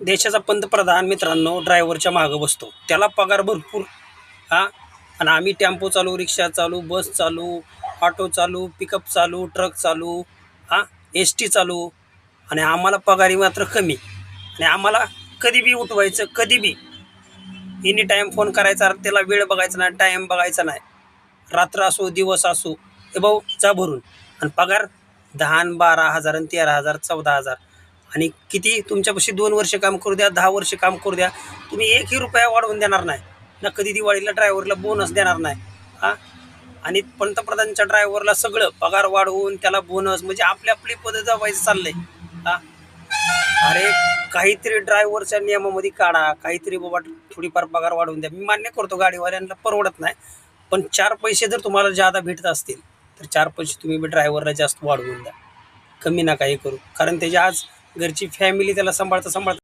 देशाचा पंतप्रधान मित्रांनो ड्रायव्हरच्या मागं बसतो, त्याला पगार भरपूर. हां, आणि आम्ही टेम्पो चालू, रिक्षा चालू, बस चालू, ऑटो चालू, पिकअप चालू, ट्रक चालू, हां, एस टी चालू, आणि आम्हाला पगारी मात्र कमी. आणि आम्हाला कधी बी उठवायचं, कधी बी एनी टाईम फोन करायचा, त्याला वेळ बघायचा नाही, टाईम बघायचा नाही, रात्र असो दिवस असो, हे भाऊ जा भरून. आणि पगार 10 आणि 12,000 आणि 13,000 14,000. आणि किती तुमच्यापाशी 2 वर्ष काम करू द्या, 10 वर्ष काम करू द्या, तुम्ही एकही रुपया वाढवून देणार नाही ना. कधी दिवाळीला ड्रायव्हरला बोनस देणार नाही. हां, आणि पंतप्रधानच्या ड्रायव्हरला सगळं पगार वाढवून त्याला बोनस, म्हणजे आपली आपली पदं जपायचं चाललंय. हां, अरे काहीतरी ड्रायव्हरच्या नियमामध्ये काढा, काहीतरी बाबा थोडीफार पगार वाढवून द्या. मी मान्य करतो गाडीवाल्यांना परवडत नाही, पण 4 पैसे जर तुम्हाला जादा भेटत असतील तर 4 पैसे तुम्ही ड्रायव्हरला जास्त वाढवून द्या, कमी नका हे करू. कारण त्याची आज घरची फॅमिली त्याला सांभाळता सांभाळता